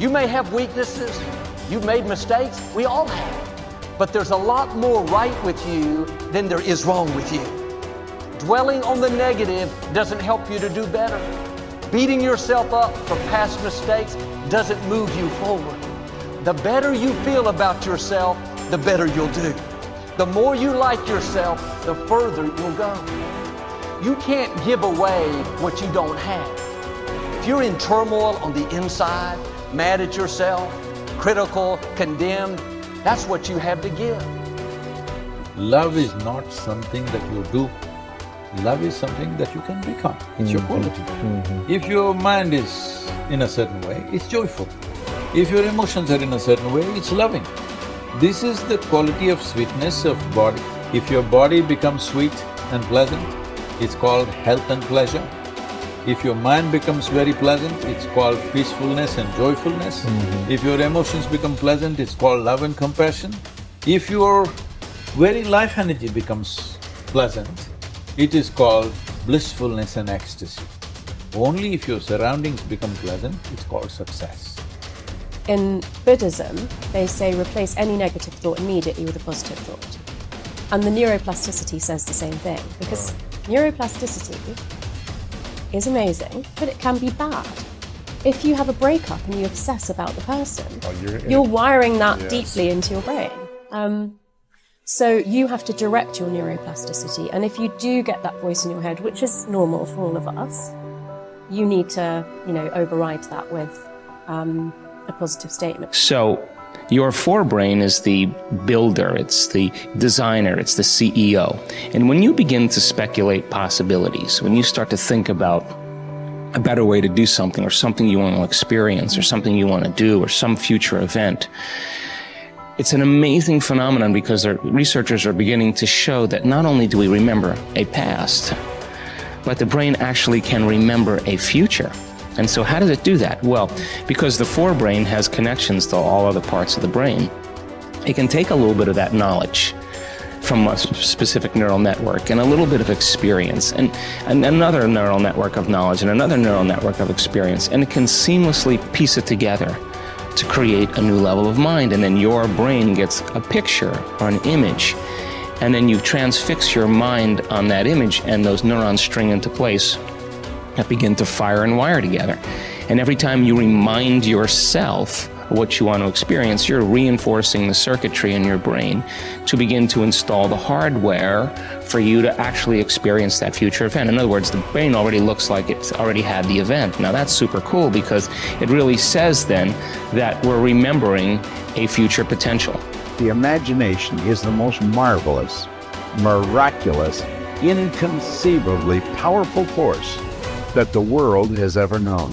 You may have weaknesses. You've made mistakes. We all have. But there's a lot more right with you than there is wrong with you. Dwelling on the negative doesn't help you to do better. Beating yourself up for past mistakes doesn't move you forward. The better you feel about yourself, the better you'll do. The more you like yourself, the further you'll go. You can't give away what you don't have. If you're in turmoil on the inside, mad at yourself, critical, condemned, that's what you have to give. Love is not something that you do. Love is something that you can become. It's your quality. If your mind is in a certain way, it's joyful. If your emotions are in a certain way, it's loving. This is the quality of sweetness of body. If your body becomes sweet and pleasant, it's called health and pleasure. If your mind becomes very pleasant, it's called peacefulness and joyfulness. If your emotions become pleasant, it's called love and compassion. If your very life energy becomes pleasant, it is called blissfulness and ecstasy. Only if your surroundings become pleasant, it's called success. In Buddhism, they say replace any negative thought immediately with a positive thought. And the neuroplasticity says the same thing, because neuroplasticity is amazing, but it can be bad. If you have a breakup and you obsess about the person, you're wiring that deeply into your brain. So you have to direct your neuroplasticity, and if you do get that voice in your head, which is normal for all of us, you need to, override that with a positive statement. So your forebrain is the builder, it's the designer, it's the CEO. And when you begin to speculate possibilities, when you start to think about a better way to do something, or something you want to experience, or something you want to do, or some future event, it's an amazing phenomenon, because researchers are beginning to show that not only do we remember a past, but the brain actually can remember a future. And so how does it do that? Well, because the forebrain has connections to all other parts of the brain, it can take a little bit of that knowledge from a specific neural network and a little bit of experience and another neural network of knowledge and another neural network of experience, and it can seamlessly piece it together to create a new level of mind. And then your brain gets a picture or an image, and then you transfix your mind on that image, and those neurons string into place that begin to fire and wire together. And every time you remind yourself of what you want to experience, you're reinforcing the circuitry in your brain to begin to install the hardware for you to actually experience that future event. In other words, the brain already looks like it's already had the event. Now that's super cool, because it really says then that we're remembering a future potential. The imagination is the most marvelous, miraculous, inconceivably powerful force that the world has ever known.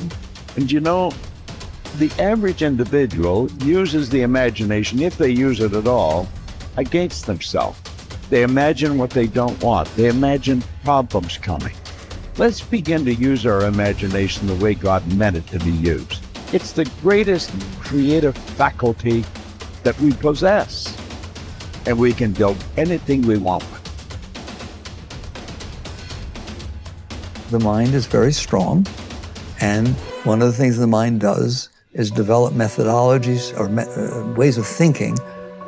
And the average individual uses the imagination, if they use it at all, against themselves. They imagine what they don't want. They imagine problems coming. Let's begin to use our imagination the way God meant it to be used. It's the greatest creative faculty that we possess, and we can build anything we want with. The mind is very strong, and one of the things the mind does is develop methodologies or ways of thinking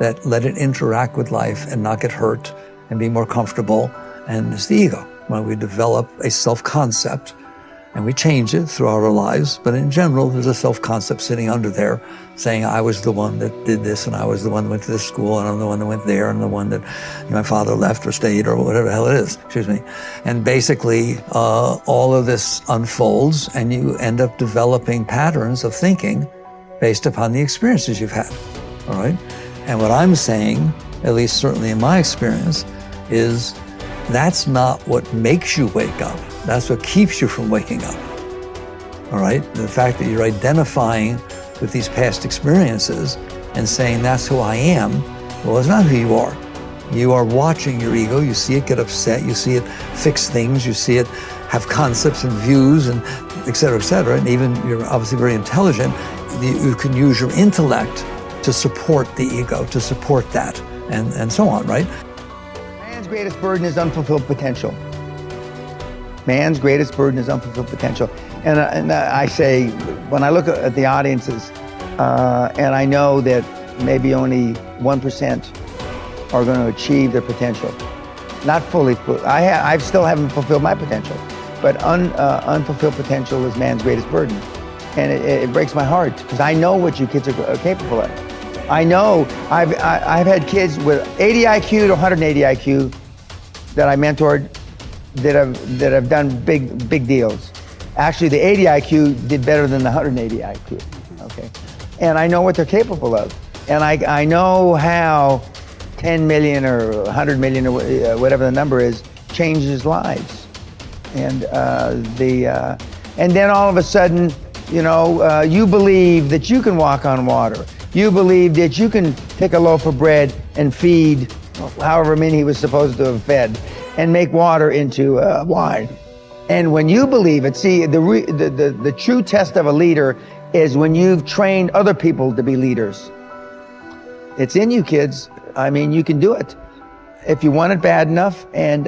that let it interact with life and not get hurt and be more comfortable. And it's the ego. When we develop a self-concept, and we change it throughout our lives, but in general, there's a self-concept sitting under there saying, I was the one that did this, and I was the one that went to this school, and I'm the one that went there, and the one that my father left or stayed, or whatever the hell it is, And basically, all of this unfolds, and you end up developing patterns of thinking based upon the experiences you've had, all right? And what I'm saying, at least certainly in my experience, is that's not what makes you wake up. That's what keeps you from waking up, all right? The fact that you're identifying with these past experiences and saying that's who I am, well, it's not who you are. You are watching your ego, you see it get upset, you see it fix things, you see it have concepts and views and et cetera, and even you're obviously very intelligent, you can use your intellect to support the ego, to support that, and so on, right? Man's greatest burden is unfulfilled potential. Man's greatest burden is unfulfilled potential. And I say, when I look at the audiences, And I know that maybe only 1% are going to achieve their potential. Not fully. I still haven't fulfilled my potential, but unfulfilled potential is man's greatest burden. And it breaks my heart because I know what you kids are capable of. I know I've had kids with 80 IQ to 180 IQ that I mentored that have done big deals. Actually, the 80 IQ did better than the 180 IQ. Okay, and I know what they're capable of, and I know how 10 million or 100 million or whatever the number is changes lives, and then all of a sudden, you know, you believe that you can walk on water. You believe that you can take a loaf of bread and feed however many he was supposed to have fed, and make water into wine. And when you believe it, see, the true test of a leader is when you've trained other people to be leaders. It's in you, kids. I mean, you can do it. If you want it bad enough and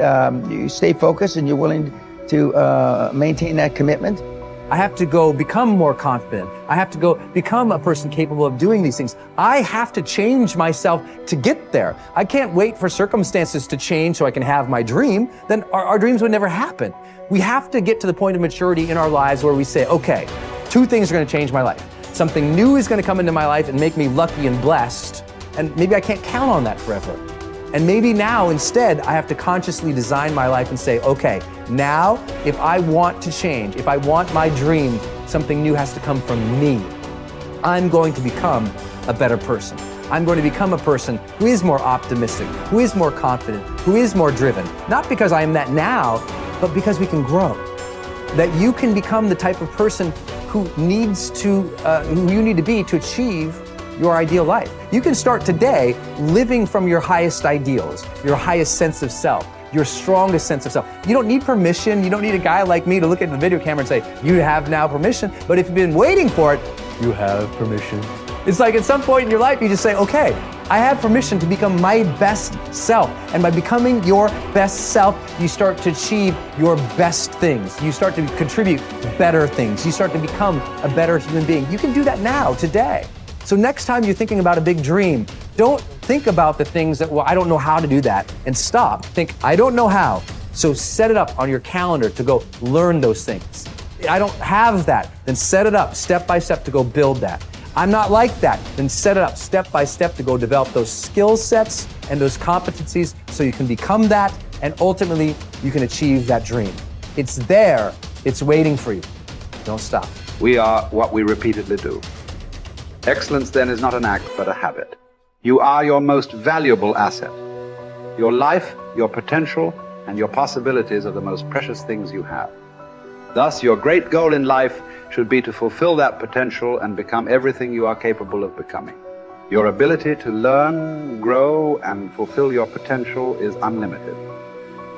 you stay focused and you're willing to maintain that commitment. I have to go become more confident. I have to go become a person capable of doing these things. I have to change myself to get there. I can't wait for circumstances to change so I can have my dream. Then our dreams would never happen. We have to get to the point of maturity in our lives where we say, okay, 2 things are going to change my life. Something new is going to come into my life and make me lucky and blessed. And maybe I can't count on that forever. And maybe now instead, I have to consciously design my life and say, okay, now if I want to change, if I want my dream, something new has to come from me. I'm going to become a better person. I'm going to become a person who is more optimistic, who is more confident, who is more driven. Not because I am that now, but because we can grow. That you can become the type of person who you need to be to achieve your ideal life. You can start today living from your highest ideals, your highest sense of self, your strongest sense of self. You don't need permission. You don't need a guy like me to look at the video camera and say, you have now permission. But if you've been waiting for it, you have permission. It's like at some point in your life, you just say, okay, I have permission to become my best self. And by becoming your best self, you start to achieve your best things. You start to contribute better things. You start to become a better human being. You can do that now, today. So next time you're thinking about a big dream, don't think about the things that, well, I don't know how to do that, and stop. Think, I don't know how. So set it up on your calendar to go learn those things. I don't have that, then set it up step by step to go build that. I'm not like that, then set it up step by step to go develop those skill sets and those competencies so you can become that, and ultimately you can achieve that dream. It's there, it's waiting for you. Don't stop. We are what we repeatedly do. Excellence then is not an act, but a habit. You are your most valuable asset. Your life, your potential, and your possibilities are the most precious things you have. Thus, your great goal in life should be to fulfill that potential and become everything you are capable of becoming. Your ability to learn, grow, and fulfill your potential is unlimited.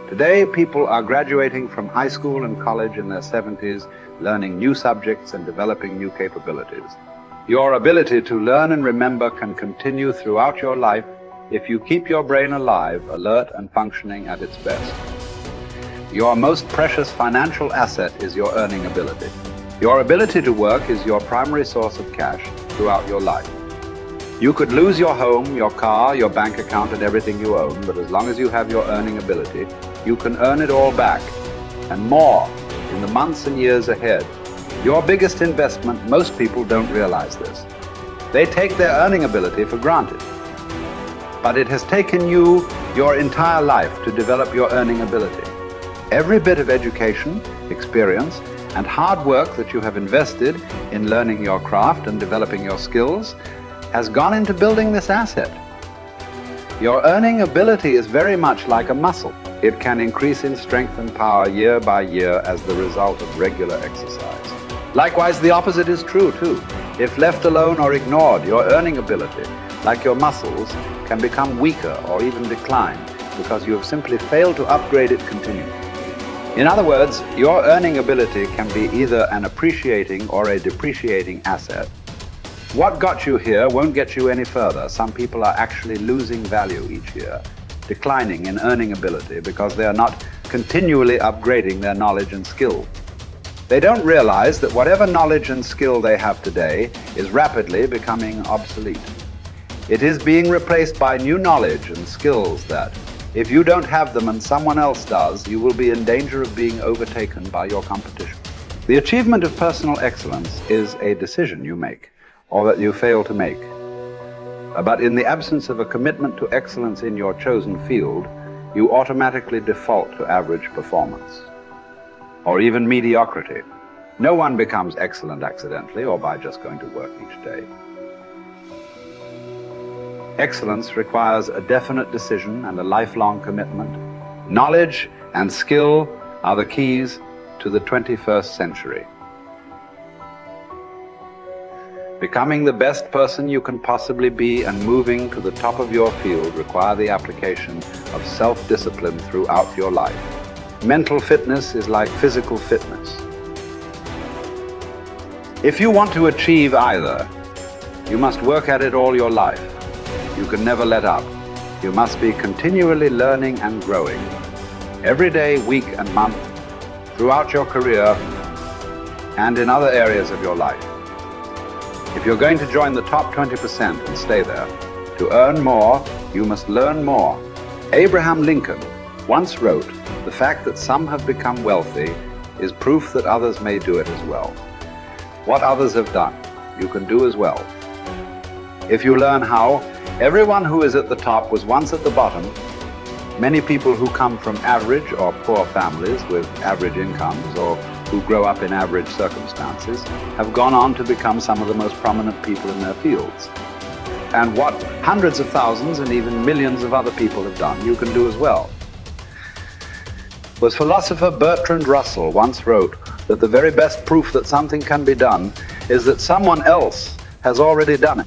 Today, people are graduating from high school and college in their 70s, learning new subjects and developing new capabilities. Your ability to learn and remember can continue throughout your life if you keep your brain alive, alert, and functioning at its best. Your most precious financial asset is your earning ability. Your ability to work is your primary source of cash throughout your life. You could lose your home, your car, your bank account, and everything you own, but as long as you have your earning ability, you can earn it all back, and more, in the months and years ahead. Your biggest investment, most people don't realize this. They take their earning ability for granted. But it has taken you your entire life to develop your earning ability. Every bit of education, experience, and hard work that you have invested in learning your craft and developing your skills has gone into building this asset. Your earning ability is very much like a muscle. It can increase in strength and power year by year as the result of regular exercise. Likewise, the opposite is true too. If left alone or ignored, your earning ability, like your muscles, can become weaker or even decline because you have simply failed to upgrade it continually. In other words, your earning ability can be either an appreciating or a depreciating asset. What got you here won't get you any further. Some people are actually losing value each year, declining in earning ability because they are not continually upgrading their knowledge and skill. They don't realize that whatever knowledge and skill they have today is rapidly becoming obsolete. It is being replaced by new knowledge and skills that, if you don't have them and someone else does, you will be in danger of being overtaken by your competition. The achievement of personal excellence is a decision you make, or that you fail to make. But in the absence of a commitment to excellence in your chosen field, you automatically default to average performance, or even mediocrity. No one becomes excellent accidentally or by just going to work each day. Excellence requires a definite decision and a lifelong commitment. Knowledge and skill are the keys to the 21st century. Becoming the best person you can possibly be and moving to the top of your field require the application of self-discipline throughout your life. Mental fitness is like physical fitness. If you want to achieve either, you must work at it all your life. You can never let up. You must be continually learning and growing. Every day, week and month, throughout your career, and in other areas of your life. If you're going to join the top 20% and stay there, to earn more, you must learn more. Abraham Lincoln once wrote, "The fact that some have become wealthy is proof that others may do it as well." What others have done, you can do as well. If you learn how, everyone who is at the top was once at the bottom. Many people who come from average or poor families with average incomes or who grow up in average circumstances have gone on to become some of the most prominent people in their fields. And what hundreds of thousands and even millions of other people have done, you can do as well. The philosopher Bertrand Russell once wrote that the very best proof that something can be done is that someone else has already done it.